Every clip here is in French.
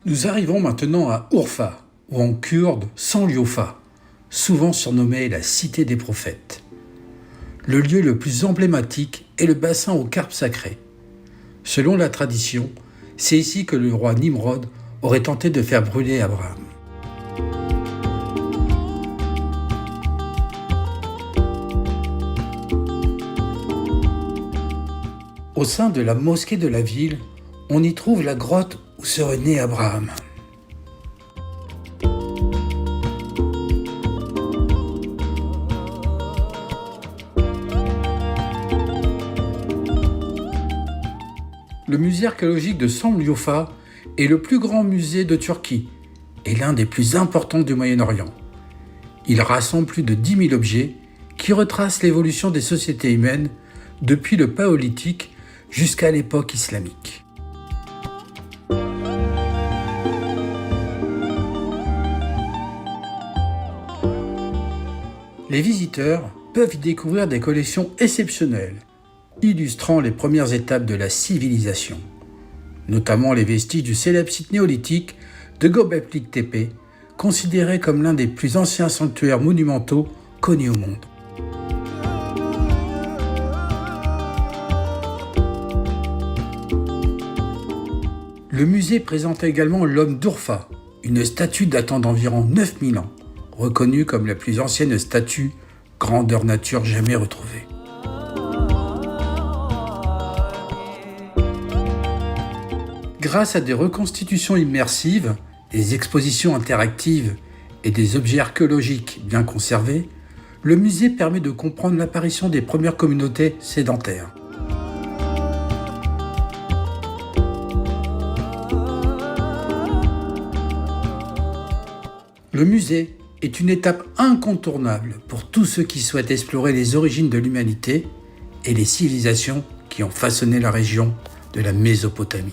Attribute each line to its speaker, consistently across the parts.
Speaker 1: Nous arrivons maintenant à Urfa, ou en kurde Sanliurfa, souvent surnommée la cité des prophètes. Le lieu le plus emblématique est le bassin aux carpes sacrées. Selon la tradition, c'est ici que le roi Nimrod aurait tenté de faire brûler Abraham. Au sein de la mosquée de la ville, on y trouve la grotte où serait né Abraham. Le musée archéologique de Sanliurfa est le plus grand musée de Turquie et l'un des plus importants du Moyen-Orient. Il rassemble plus de 10 000 objets qui retracent l'évolution des sociétés humaines depuis le Paléolithique jusqu'à l'époque islamique. Les visiteurs peuvent y découvrir des collections exceptionnelles, illustrant les premières étapes de la civilisation, notamment les vestiges du célèbre site néolithique de Göbekli Tepe, considéré comme l'un des plus anciens sanctuaires monumentaux connus au monde. Le musée présente également l'homme d'Urfa, une statue datant d'environ 9000 ans, reconnue comme la plus ancienne statue grandeur nature jamais retrouvée. Grâce à des reconstitutions immersives, des expositions interactives et des objets archéologiques bien conservés, le musée permet de comprendre l'apparition des premières communautés sédentaires. Le musée est une étape incontournable pour tous ceux qui souhaitent explorer les origines de l'humanité et les civilisations qui ont façonné la région de la Mésopotamie.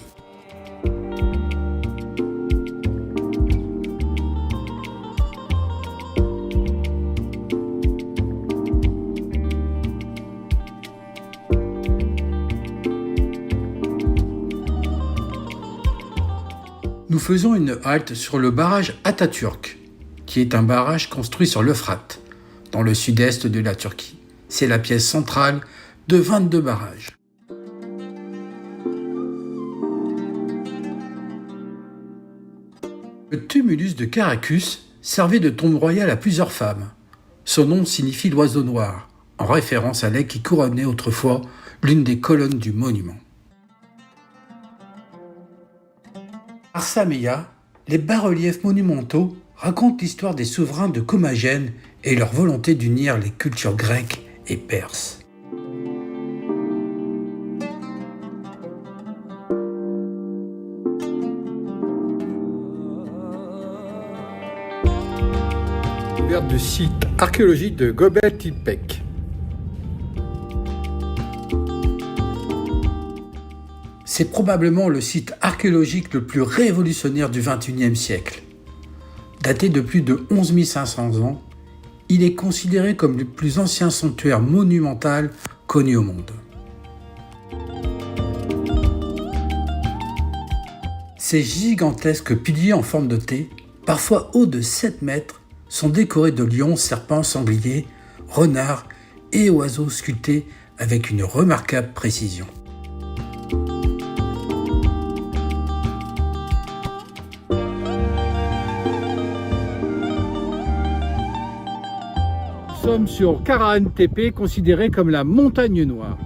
Speaker 1: Nous faisons une halte sur le barrage Atatürk, qui est un barrage construit sur l'Euphrate, dans le sud-est de la Turquie. C'est la pièce centrale de 22 barrages. Le tumulus de Caracus servait de tombe royale à plusieurs femmes. Son nom signifie l'oiseau noir, en référence à l'aigle qui couronnait autrefois l'une des colonnes du monument. À Arsameya, les bas-reliefs monumentaux racontent l'histoire des souverains de Commagène et leur volonté d'unir les cultures grecques et perses. Découverte du site archéologique de Göbekli Tepe. C'est probablement le site archéologique le plus révolutionnaire du XXIe siècle. Daté de plus de 11 500 ans, il est considéré comme le plus ancien sanctuaire monumental connu au monde. Ces gigantesques piliers en forme de T, parfois hauts de 7 mètres, sont décorés de lions, serpents, sangliers, renards et oiseaux sculptés avec une remarquable précision. Nous sommes sur Karahan Tepe, considérée comme la montagne noire.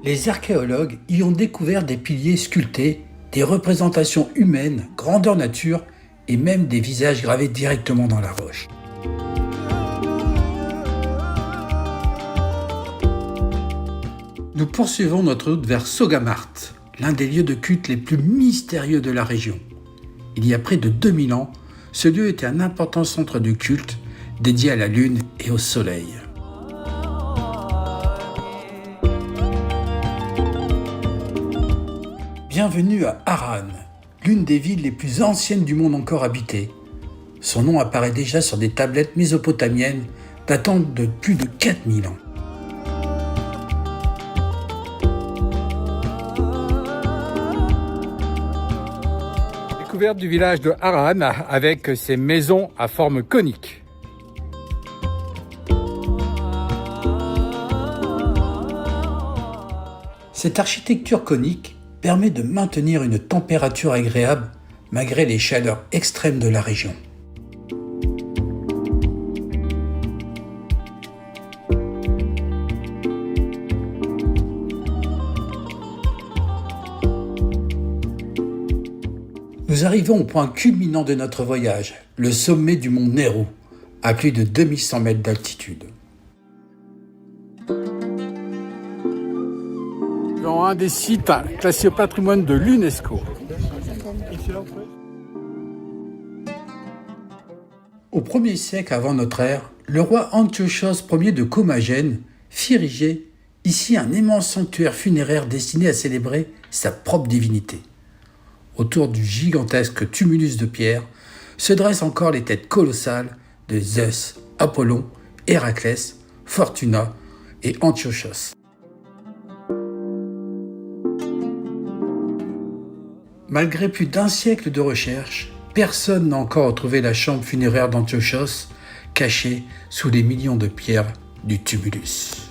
Speaker 1: Les archéologues y ont découvert des piliers sculptés, des représentations humaines, grandeur nature et même des visages gravés directement dans la roche. Nous poursuivons notre route vers Sogamart, l'un des lieux de culte les plus mystérieux de la région. Il y a près de 2000 ans, ce lieu était un important centre de culte dédié à la lune et au soleil. Bienvenue à Harran, l'une des villes les plus anciennes du monde encore habitée. Son nom apparaît déjà sur des tablettes mésopotamiennes datant de plus de 4000 ans. découverte du village de Haran avec ses maisons à forme conique. Cette architecture conique permet de maintenir une température agréable malgré les chaleurs extrêmes de la région. Nous arrivons au point culminant de notre voyage, le sommet du mont Nehru, à plus de 2100 mètres d'altitude. Dans un des sites classés au patrimoine de l'UNESCO. Au 1er siècle avant notre ère, le roi Antiochos Ier de Commagène fit ériger ici un immense sanctuaire funéraire destiné à célébrer sa propre divinité. Autour du gigantesque tumulus de pierre se dressent encore les têtes colossales de Zeus, Apollon, Héraclès, Fortuna et Antiochos. Malgré plus d'un siècle de recherche, personne n'a encore retrouvé la chambre funéraire d'Antiochos cachée sous les millions de pierres du tumulus.